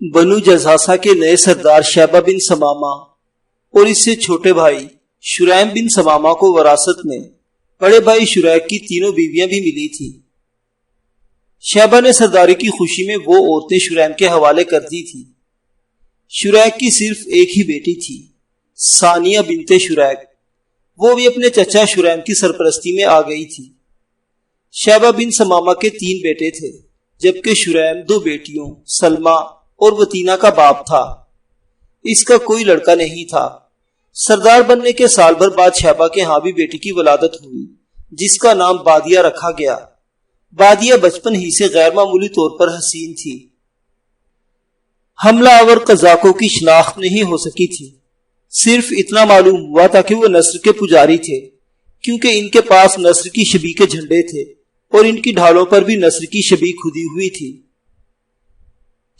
بنو جزاسہ کے نئے سردار شیبہ بن ثمامہ اور اس سے چھوٹے بھائی شریم بن ثمامہ کو وراثت میں بڑے بھائی شریک کی تینوں بیویاں بھی ملی تھی۔ شیبہ نے سرداری کی خوشی میں وہ عورتیں شریم کے حوالے کر دی تھی۔ شریک کی صرف ایک ہی بیٹی تھی، ثانیہ بنت شریک، وہ بھی اپنے چچا شریم کی سرپرستی میں آ گئی تھی۔ شیبہ بن ثمامہ کے 3 بیٹے تھے، جبکہ شریم 2 بیٹیوں سلمہ اور وطینہ کا باپ تھا۔ اس کا کوئی لڑکا نہیں تھا۔ سردار بننے کے سال بھر بعد شیبہ کے ہاں بھی بیٹی کی ولادت ہوئی، جس کا نام بادیہ رکھا گیا۔ بادیہ بچپن ہی سے غیر معمولی طور پر حسین تھی۔ حملہ آور قزاقوں کی شناخت نہیں ہو سکی تھی، صرف اتنا معلوم ہوا تھا کہ وہ نصر کے پجاری تھے، کیونکہ ان کے پاس نصر کی شبیہ کے جھنڈے تھے اور ان کی ڈھالوں پر بھی نصر کی شبیہ کھدی ہوئی تھی۔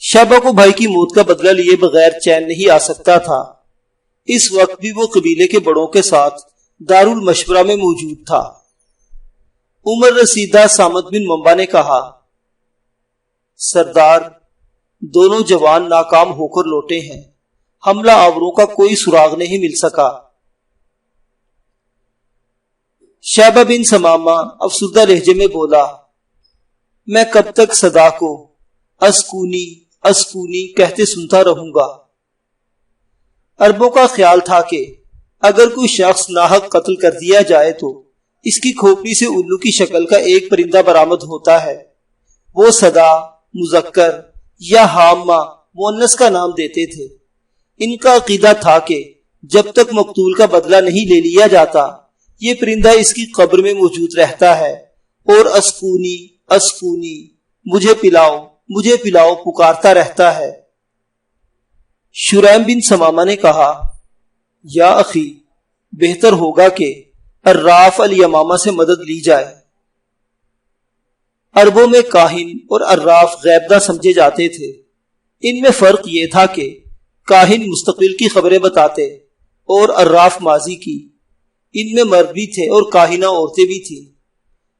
شیبہ کو بھائی کی موت کا بدلہ لیے بغیر چین نہیں آ سکتا تھا۔ اس وقت بھی وہ قبیلے کے بڑوں کے ساتھ دارالمشورہ میں موجود تھا۔ عمر رسیدہ سامت بن منبع نے کہا، سردار، دونوں جوان ناکام ہو کر لوٹے ہیں، حملہ آوروں کا کوئی سراغ نہیں مل سکا۔ شیبہ بن ثمامہ افسردہ لہجے میں بولا، میں کب تک صدا کو اسکونی اسکونی کہتے سنتا رہوں گا۔ عربوں کا خیال تھا کہ اگر کوئی شخص ناحق قتل کر دیا جائے تو اس کی کھوپڑی سے الو کی شکل کا ایک پرندہ برآمد ہوتا ہے۔ وہ صدا، مذکر یا حامہ مؤنث کا نام دیتے تھے۔ ان کا عقیدہ تھا کہ جب تک مقتول کا بدلہ نہیں لے لیا جاتا، یہ پرندہ اس کی قبر میں موجود رہتا ہے اور اسکونی اسکونی مجھے پلاؤ پکارتا رہتا ہے۔ شریم بن ثمامہ نے کہا، یا اخی، بہتر ہوگا کہ عراف الیمامہ سے مدد لی جائے۔ عربوں میں کاہن اور عراف غیبدہ سمجھے جاتے تھے۔ ان میں فرق یہ تھا کہ کاہن مستقبل کی خبریں بتاتے اور عراف ماضی کی۔ ان میں مرد بھی تھے اور کاہنہ عورتیں بھی تھیں۔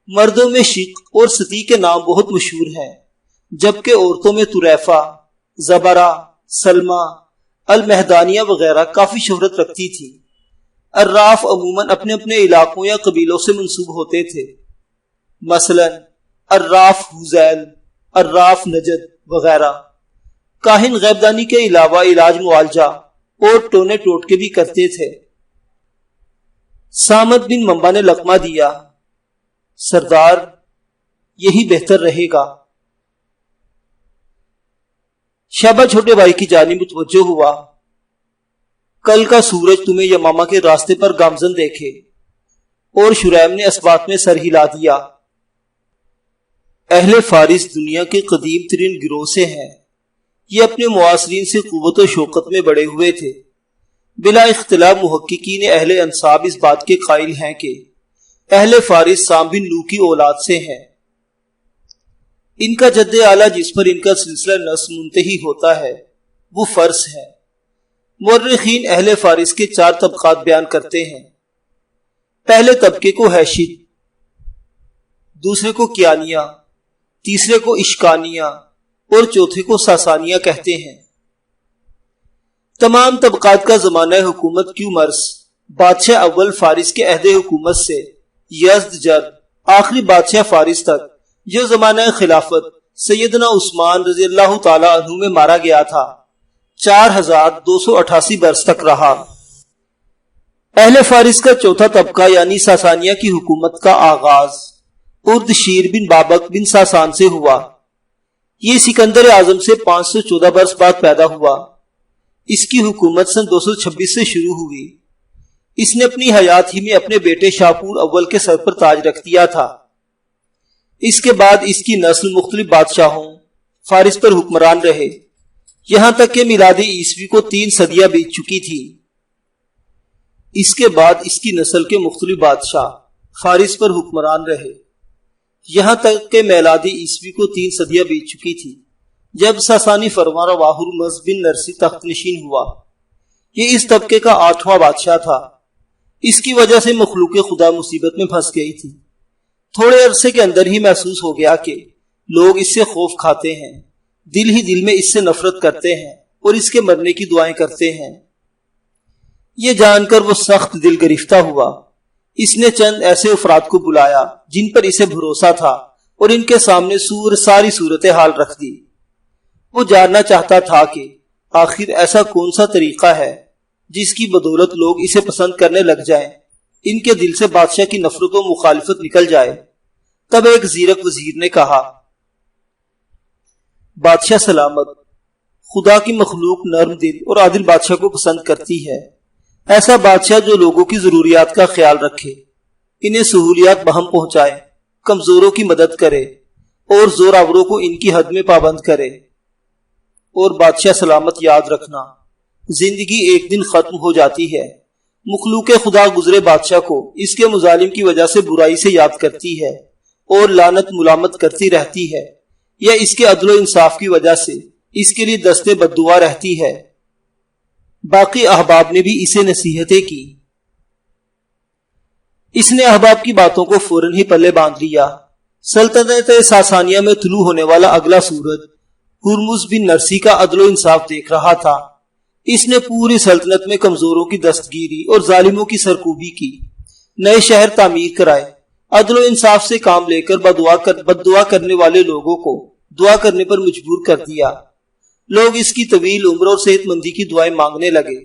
مردوں میں شق اور ستی کے نام بہت مشہور ہیں، جبکہ عورتوں میں طریفہ، زبرہ، سلمہ، المہدانیہ وغیرہ کافی شہرت رکھتی تھی۔ عراف عموماً اپنے اپنے علاقوں یا قبیلوں سے منسوب ہوتے تھے، مثلا عراف حذیل، عراف نجد وغیرہ۔ کاہن غیبدانی کے علاوہ علاج معالجہ اور ٹونے ٹوٹکے بھی کرتے تھے۔ سامت بن منبع نے لقمہ دیا، سردار، یہی بہتر رہے گا۔ شیبہ چھوٹے بھائی کی جانب متوجہ ہوا، کل کا سورج تمہیں یمامہ کے راستے پر گامزن دیکھے۔ اور شریم نے اسبات میں سر ہلا دیا۔ اہل فارس دنیا کے قدیم ترین گروہ سے ہیں۔ یہ اپنے معاصرین سے قوت و شوکت میں بڑے ہوئے تھے۔ بلا اختلاف محققین اہل انصاب اس بات کے قائل ہیں کہ اہل فارس سام بن نوح کی اولاد سے ہیں۔ ان کا جد اعلیٰ جس پر ان کا سلسلہ نسب منتہی ہوتا ہے وہ فرس ہے۔ مورخین اہل فارس کے 4 طبقات بیان کرتے ہیں۔ پہلے طبقے کو ہیشد، دوسرے کو کیانیہ، تیسرے کو اشکانیہ اور چوتھے کو ساسانیہ کہتے ہیں۔ تمام طبقات کا زمانہ حکومت کیومرس بادشاہ اول فارس کے عہد حکومت سے یزدجرد آخری بادشاہ فارس تک، جو زمانہ خلافت سیدنا عثمان رضی اللہ تعالی عنہ میں مارا گیا تھا، 4288 برس تک رہا۔ اہل فارس کا چوتھا طبقہ یعنی ساسانیہ کی حکومت کا آغاز اردشیر بن بابک بن ساسان سے ہوا۔ یہ سکندر اعظم سے 514 برس بعد پیدا ہوا۔ اس کی حکومت سن 226 سے شروع ہوئی۔ اس نے اپنی حیات ہی میں اپنے بیٹے شاپور اول کے سر پر تاج رکھ دیا تھا۔ اس کے بعد اس کی نسل مختلف بادشاہوں فارس پر حکمران رہے، یہاں تک کہ میلادی عیسوی کو 3 صدیاں بیت چکی تھی۔ اس کے بعد اس کی نسل کے مختلف بادشاہ فارس پر حکمران رہے، یہاں تک کہ میلادی عیسوی کو 3 صدیاں بیت چکی تھی، جب ساسانی فرمان روا ہرمز بن نرسی تخت نشین ہوا۔ یہ اس طبقے کا 8واں بادشاہ تھا۔ اس کی وجہ سے مخلوق خدا مصیبت میں پھنس گئی تھی۔ تھوڑے عرصے کے اندر ہی محسوس ہو گیا کہ لوگ اس سے خوف کھاتے ہیں۔ دل ہی دل میں اس سے نفرت کرتے ہیں اور اس کے مرنے کی دعائیں کرتے ہیں۔ یہ جان کر وہ سخت دل گرفتہ ہوا۔ اس نے چند ایسے افراد کو بلایا جن پر اسے بھروسہ تھا اور ان کے سامنے ساری صورتحال رکھ دی۔ وہ جاننا چاہتا تھا کہ آخر ایسا کون سا طریقہ ہے جس کی بدولت لوگ اسے پسند کرنے لگ جائیں، ان کے دل سے بادشاہ کی نفرت و مخالفت نکل جائے۔ تب ایک زیرک وزیر نے کہا، بادشاہ سلامت، خدا کی مخلوق نرم دل اور عادل بادشاہ کو پسند کرتی ہے۔ ایسا بادشاہ جو لوگوں کی ضروریات کا خیال رکھے، انہیں سہولیات بہم پہنچائے، کمزوروں کی مدد کرے اور زوراوروں کو ان کی حد میں پابند کرے۔ اور بادشاہ سلامت، یاد رکھنا، زندگی ایک دن ختم ہو جاتی ہے۔ مخلوق خدا گزرے بادشاہ کو اس کے مظالم کی وجہ سے برائی سے یاد کرتی ہے اور لعنت ملامت کرتی رہتی ہے، یا اس کے عدل و انصاف کی وجہ سے اس کے لیے دستے بددعا رہتی ہے۔ باقی احباب نے بھی اسے نصیحتیں کی۔ اس نے احباب کی باتوں کو فوراً ہی پلے باندھ لیا۔ سلطنت ساسانیہ میں طلوع ہونے والا اگلا سورج ہرمز بن نرسی کا عدل و انصاف دیکھ رہا تھا۔ اس نے پوری سلطنت میں کمزوروں کی دستگیری اور ظالموں کی سرکوبی کی، نئے شہر تعمیر کرائے، عدل و انصاف سے کام لے کر بددعا کرنے والے لوگوں کو دعا کرنے پر مجبور کر دیا۔ لوگ اس کی طویل عمر اور صحت مندی کی دعائیں مانگنے لگے،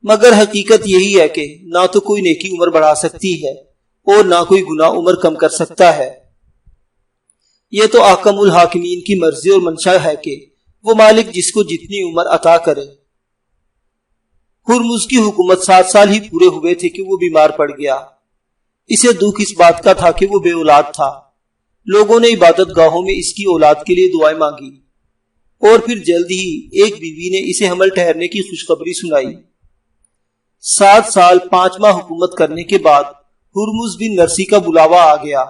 مگر حقیقت یہی ہے کہ نہ تو کوئی نیکی عمر بڑھا سکتی ہے اور نہ کوئی گناہ عمر کم کر سکتا ہے۔ یہ تو احکم الحاکمین کی مرضی اور منشا ہے کہ وہ مالک جس کو جتنی عمر عطا کرے۔ ہرمز کی حکومت 7 سال ہی پورے ہوئے تھے کہ وہ بیمار پڑ گیا۔ اسے دکھ اس بات کا تھا کہ وہ بے اولاد تھا۔ لوگوں نے عبادت گاہوں میں اس کی اولاد کے لیے دعائیں مانگی اور پھر جلد ہی ایک بیوی نے اسے حمل ٹھہرنے کی خوشخبری سنائی۔ 7 سال 5 ماہ حکومت کرنے کے بعد ہرمز بن نرسی کا بلاوا آ گیا۔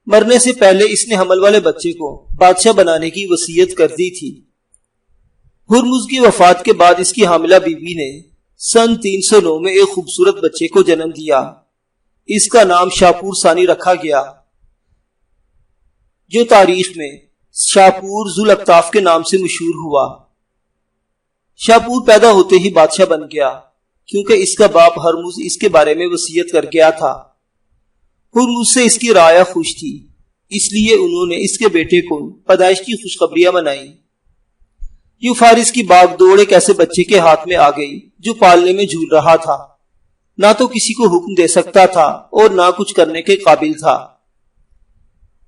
مرنے سے پہلے اس نے حمل والے بچے کو بادشاہ بنانے کی وصیت کر دی تھی۔ ہرمز کی وفات کے بعد اس کی حاملہ بیوی نے سن 309 میں ایک خوبصورت بچے کو جنم دیا۔ اس کا نام شاپور ثانی رکھا گیا، جو تاریخ میں شاپور ذو الاکتاف کے نام سے مشہور ہوا۔ شاپور پیدا ہوتے ہی بادشاہ بن گیا کیونکہ اس کا باپ ہرمز اس کے بارے میں وصیت کر گیا تھا۔ ہرمز سے اس کی رعایا خوش تھی، اس لیے انہوں نے اس کے بیٹے کو پیدائش کی خوشخبریاں منائیں۔ یوں فارس کی باغ دوڑ ایک ایسے بچے کے ہاتھ میں آ گئی جو پالنے میں جھول رہا تھا، نہ تو کسی کو حکم دے سکتا تھا اور نہ کچھ کرنے کے قابل تھا۔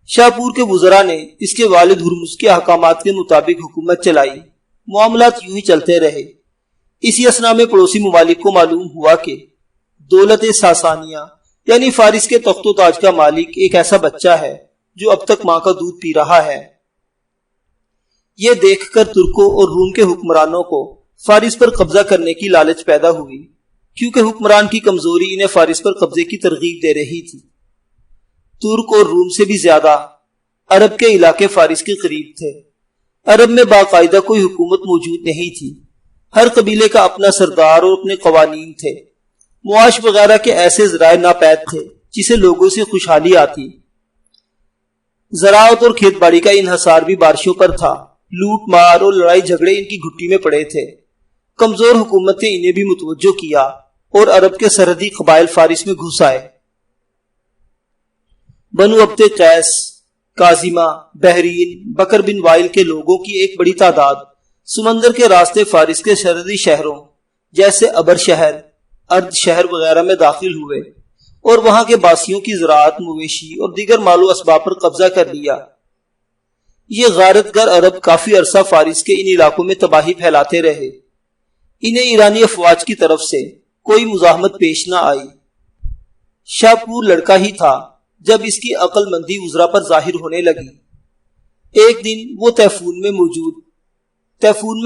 شاپور کے وزراء نے اس کے والد ہرمز کے احکامات کے مطابق حکومت چلائی۔ معاملات یوں ہی چلتے رہے۔ اسی اثنا میں پڑوسی ممالک کو معلوم ہوا کہ دولت ساسانیہ یعنی فارس کے تخت و تاج کا مالک ایک ایسا بچہ ہے جو اب تک ماں کا دودھ پی رہا ہے۔ یہ دیکھ کر ترکوں اور روم کے حکمرانوں کو فارس پر قبضہ کرنے کی لالچ پیدا ہوئی، کیونکہ حکمران کی کمزوری انہیں فارس پر قبضے کی ترغیب دے رہی تھی۔ ترک اور روم سے بھی زیادہ عرب کے علاقے فارس کے قریب تھے۔ عرب میں باقاعدہ کوئی حکومت موجود نہیں تھی، ہر قبیلے کا اپنا سردار اور اپنے قوانین تھے۔ معاش وغیرہ کے ایسے ذرائع ناپید تھے جسے لوگوں سے خوشحالی آتی۔ زراعت اور کھیت باڑی کا انحصار بھی بارشوں پر تھا۔ لوٹ مار اور لڑائی جھگڑے ان کی گھٹی میں پڑے تھے۔ کمزور حکومت نے انہیں بھی متوجہ کیا اور عرب کے سرحدی قبائل فارس میں گھس آئے۔ بنو عبد قیس، کاظمہ، بحرین، بکر بن وائل کے لوگوں کی ایک بڑی تعداد سمندر کے راستے فارس کے سرحدی شہروں جیسے ابر شہر، ارد شہر وغیرہ میں داخل ہوئے اور وہاں کے باسیوں کی زراعت، مویشی اور دیگر مال و اسباب پر قبضہ کر لیا۔ یہ غارت گر عرب کافی عرصہ فارس کے ان علاقوں میں تباہی پھیلاتے رہے۔ انہیں ایرانی افواج کی طرف سے کوئی مزاحمت پیش نہ آئی۔ شاپور لڑکا ہی تھا جب اس کی عقل مندی وزراء پر ظاہر ہونے لگی۔ ایک دن وہ تیفون میں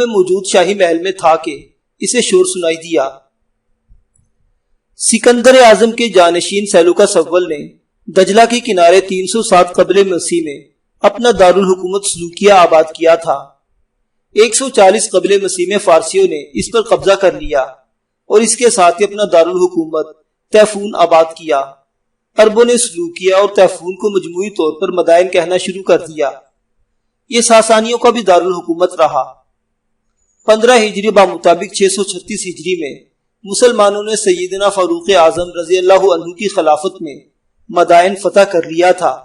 موجود شاہی محل میں تھا کہ اسے شور سنائی دیا۔ سکندر اعظم کے جانشین سیلوکس اول نے دجلہ کے کنارے 307 قبل مسیح میں اپنا دارالحکومت سلوکیہ آباد کیا تھا۔ 140 قبل مسیح میں فارسیوں نے اس پر قبضہ کر لیا اور اس کے ساتھ ہی اپنا دارالحکومت تیفون آباد کیا۔ عربوں نے سلوکیہ اور تیفون کو مجموعی طور پر مدائن کہنا شروع کر دیا۔ یہ ساسانیوں کا بھی دارالحکومت رہا۔ 15 ہجری بمطابق 636 ہجری میں مسلمانوں نے سیدنا فاروق اعظم رضی اللہ عنہ کی خلافت میں مدائن فتح کر لیا تھا۔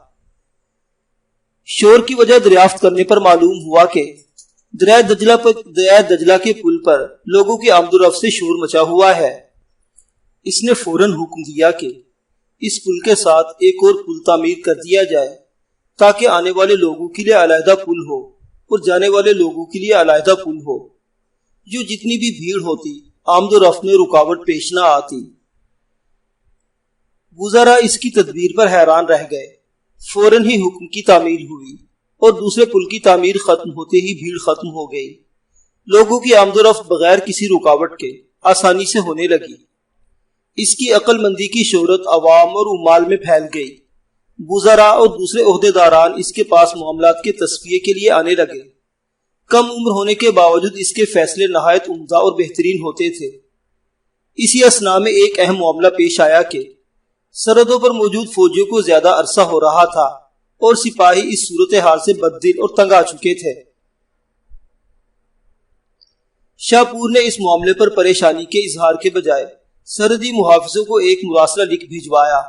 شور کی وجہ دریافت کرنے پر معلوم ہوا کہ دریائے دجلہ کے پل پر لوگوں کی آمد و رفت سے شور مچا ہوا ہے۔ اس نے فوراً حکم دیا کہ اس پل کے ساتھ ایک اور پل تعمیر کر دیا جائے تاکہ آنے والے لوگوں کے لیے علیحدہ پل ہو اور جانے والے لوگوں کے لیے علیحدہ پل ہو، جو جتنی بھی بھیڑ ہوتی آمد و رفت میں رکاوٹ پیش نہ آتی۔ وزراء اس کی تدبیر پر حیران رہ گئے۔ فوراً ہی حکم کی تعمیل ہوئی اور دوسرے پل کی تعمیر ختم ہوتے ہی بھیڑ ختم ہو گئی۔ لوگوں کی آمد و رفت بغیر کسی رکاوٹ کے آسانی سے ہونے لگی۔ اس کی عقل مندی کی شہرت عوام اور عمال میں پھیل گئی۔ وزراء اور دوسرے عہدیداران اس کے پاس معاملات کے تصفیے کے لیے آنے لگے۔ کم عمر ہونے کے باوجود اس کے فیصلے نہایت عمدہ اور بہترین ہوتے تھے۔ اسی اثناء میں ایک اہم معاملہ پیش آیا کہ سرحدوں پر موجود فوجیوں کو زیادہ عرصہ ہو رہا تھا اور سپاہی اس صورتحال سے بددل اور تنگ آ چکے تھے۔ شاپور نے اس معاملے پر پریشانی کے اظہار کے بجائے سرحدی محافظوں کو ایک مراسلہ لکھ بھجوایا،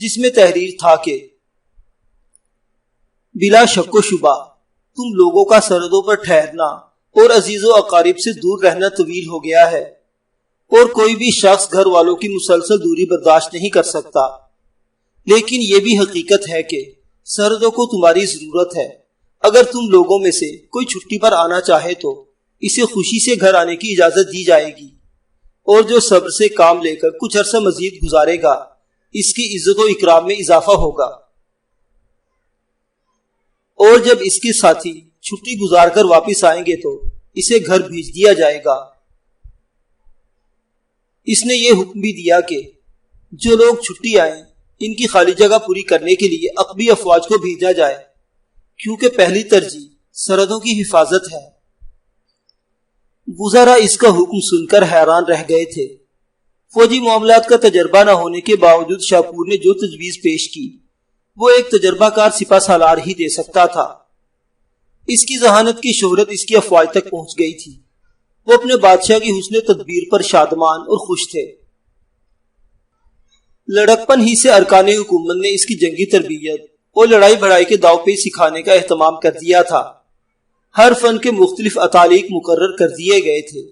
جس میں تحریر تھا کہ بلا شک و شبہ تم لوگوں کا سرحدوں پر ٹھہرنا اور عزیز و اقارب سے دور رہنا طویل ہو گیا ہے، اور کوئی بھی شخص گھر والوں کی مسلسل دوری برداشت نہیں کر سکتا، لیکن یہ بھی حقیقت ہے کہ سرحدوں کو تمہاری ضرورت ہے۔ اگر تم لوگوں میں سے کوئی چھٹی پر آنا چاہے تو اسے خوشی سے گھر آنے کی اجازت دی جائے گی، اور جو صبر سے کام لے کر کچھ عرصہ مزید گزارے گا اس کی عزت و اکرام میں اضافہ ہوگا، اور جب اس کے ساتھی چھٹی گزار کر واپس آئیں گے تو اسے گھر بھیج دیا جائے گا۔ اس نے یہ حکم بھی دیا کہ جو لوگ چھٹی آئیں ان کی خالی جگہ پوری کرنے کے لیے عقبی افواج کو بھیجا جائے، کیونکہ پہلی ترجیح سرحدوں کی حفاظت ہے۔ وزراء اس کا حکم سن کر حیران رہ گئے تھے۔ فوجی معاملات کا تجربہ نہ ہونے کے باوجود شاپور نے جو تجویز پیش کی وہ ایک تجربہ کار سپہ سالار ہی دے سکتا تھا۔ اس کی ذہانت کی شہرت اس کی افواج تک پہنچ گئی تھی۔ وہ اپنے بادشاہ کی حسن تدبیر پر شادمان اور خوش تھے۔ لڑکپن ہی سے ارکان حکومت نے اس کی جنگی تربیت اور لڑائی بھڑائی کے داؤ پیچ سکھانے کا اہتمام کر دیا تھا۔ ہر فن کے مختلف اتالیق مقرر کر دیے گئے تھے۔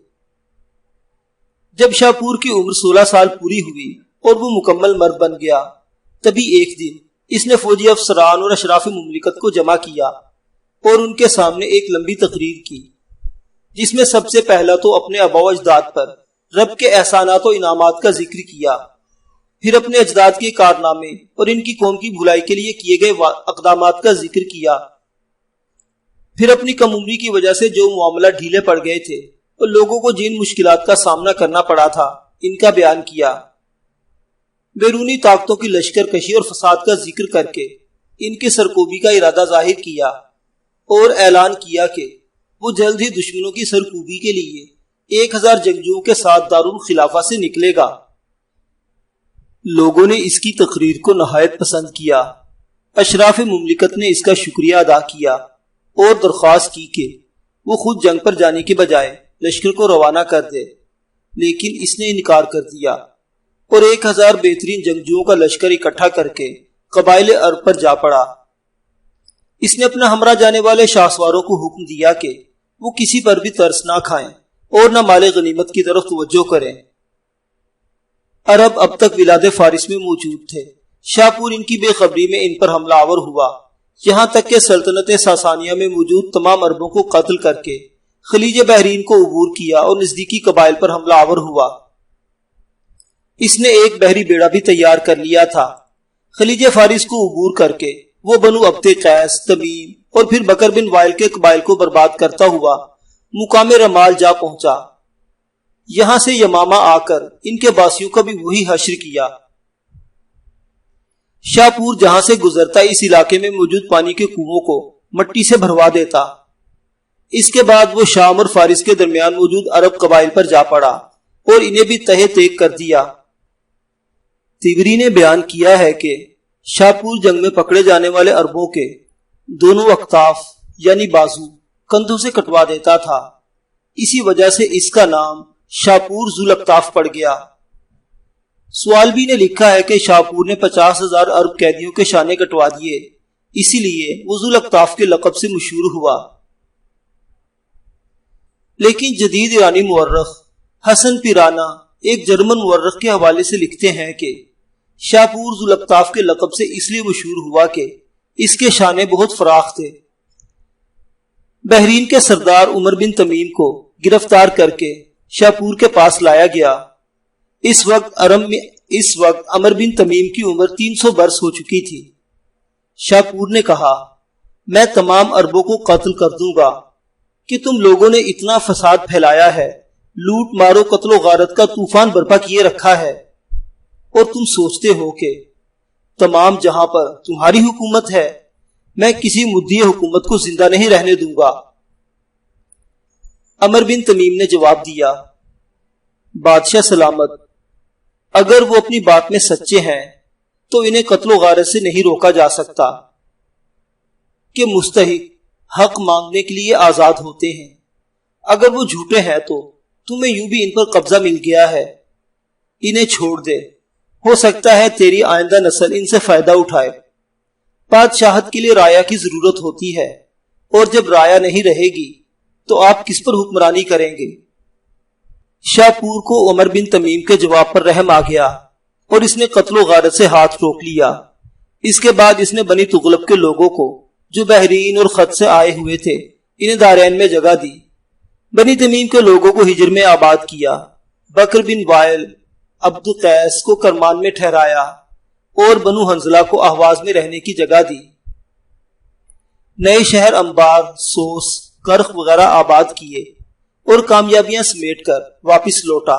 جب شاپور کی عمر 16 سال پوری ہوئی اور وہ مکمل مرد بن گیا، تبھی ایک دن اس نے فوجی افسران اور اشراف مملکت کو جمع کیا اور ان کے سامنے ایک لمبی تقریر کی، جس میں سب سے پہلا تو اپنے آباء و اجداد پر رب کے احسانات و انعامات کا ذکر کیا، پھر اپنے اجداد کے کارنامے اور ان کی قوم کی بھلائی کے لیے کیے گئے اقدامات کا ذکر کیا، پھر اپنی کم عمری کی وجہ سے جو معاملہ ڈھیلے پڑ گئے تھے اور لوگوں کو جن مشکلات کا سامنا کرنا پڑا تھا ان کا بیان کیا۔ بیرونی طاقتوں کی لشکر کشی اور فساد کا ذکر کر کے ان کے سرکوبی کا ارادہ ظاہر کیا اور اعلان کیا کہ وہ جلد ہی دشمنوں کی سرکوبی کے لیے 1000 جنگجوؤں کے ساتھ دارالخلافہ سے نکلے گا۔ لوگوں نے اس کی تقریر کو نہایت پسند کیا۔ اشراف مملکت نے اس کا شکریہ ادا کیا اور درخواست کی کہ وہ خود جنگ پر جانے کے بجائے لشکر کو روانہ کر دے، لیکن اس نے انکار کر دیا اور 1000 بہترین جنگجوؤں کا لشکر اکٹھا کر کے قبائل عرب پر جا پڑا۔ اس نے اپنا ہمراہ جانے والے شاہسواروں کو حکم دیا کہ وہ کسی پر بھی ترس نہ کھائیں اور نہ مال غنیمت کی طرف توجہ کریں۔ عرب اب تک ولاد فارس میں موجود تھے۔ شاپور ان کی بے خبری میں ان پر حملہ آور ہوا، یہاں تک کہ سلطنت ساسانیہ میں موجود تمام عربوں کو قتل کر کے خلیج بحرین کو عبور کیا اور نزدیکی قبائل پر حملہ آور ہوا۔ اس نے ایک بحری بیڑا بھی تیار کر لیا تھا۔ خلیج فارس کو عبور کر کے وہ بنو عبد قیس، تمیم اور پھر بکر بن وائل کے قبائل کو برباد کرتا ہوا مقام رمال جا پہنچا۔ یہاں سے یمامہ آ کر ان کے باسیوں کا بھی وہی حشر کیا۔ شاپور جہاں سے گزرتا اس علاقے میں موجود پانی کے کنووں کو مٹی سے بھروا دیتا۔ اس کے بعد وہ شام اور فارس کے درمیان موجود عرب قبائل پر جا پڑا اور انہیں بھی تہہ تیگ کر دیا۔ تبری نے بیان کیا ہے کہ شاپور جنگ میں پکڑے جانے والے عربوں کے دونوں اقطاف یعنی بازو کندھوں سے کٹوا دیتا تھا۔ اسی وجہ سے اس کا نام شاپور ذوالأکتاف پڑ گیا۔ سوالبی نے لکھا ہے کہ شاپور نے 50,000 عرب قیدیوں کے شانے کٹوا دیے، اسی لیے وہ ذوالأکتاف کے لقب سے مشہور ہوا۔ لیکن جدید ایرانی مورخ حسن پیرانا ایک جرمن مورخ کے حوالے سے لکھتے ہیں کہ شاپور ذوالأکتاف کے لقب سے اس لیے مشہور ہوا کہ اس کے شانے بہت فراخ تھے۔ بحرین کے سردار عمر بن تمیم کو گرفتار کر کے شاپور کے پاس لایا گیا۔ اس وقت عمر بن تمیم کی عمر 300 برس ہو چکی تھی۔ شاپور نے کہا، میں تمام عربوں کو قتل کر دوں گا کہ تم لوگوں نے اتنا فساد پھیلایا ہے، لوٹ مارو قتل و غارت کا طوفان برپا کیے رکھا ہے، اور تم سوچتے ہو کہ تمام جہاں پر تمہاری حکومت ہے، میں کسی مدعی حکومت کو زندہ نہیں رہنے دوں گا۔ عمر بن تمیم نے جواب دیا، بادشاہ سلامت، اگر وہ اپنی بات میں سچے ہیں تو انہیں قتل و غارت سے نہیں روکا جا سکتا کہ مستحق حق مانگنے کے لیے آزاد ہوتے ہیں۔ اگر وہ جھوٹے ہیں تو تمہیں یوں بھی ان پر قبضہ مل گیا ہے، انہیں چھوڑ دے، ہو سکتا ہے تیری آئندہ نسل ان سے فائدہ اٹھائے۔ بادشاہت کے لیے رایا کی ضرورت ہوتی ہے، اور جب رایا نہیں رہے گی تو آپ کس پر حکمرانی کریں گے؟ شاپور کو عمر بن تمیم کے جواب پر رحم آ گیا اور اس نے قتل و غارت سے ہاتھ روک لیا۔ اس کے بعد اس نے بنی تغلب کے لوگوں کو جو بحرین اور خط سے آئے ہوئے تھے انہیں دارین میں جگہ دی۔ بنی تمیم کے لوگوں کو ہجر میں آباد کیا۔ بکر بن وائل عبد قیس کو کرمان میں ٹھہرایا اور بنو حنظلہ کو احواز میں رہنے کی جگہ دی۔ نئے شہر انبار، سوس، کرخ وغیرہ آباد کیے اور کامیابیاں سمیٹ کر واپس لوٹا۔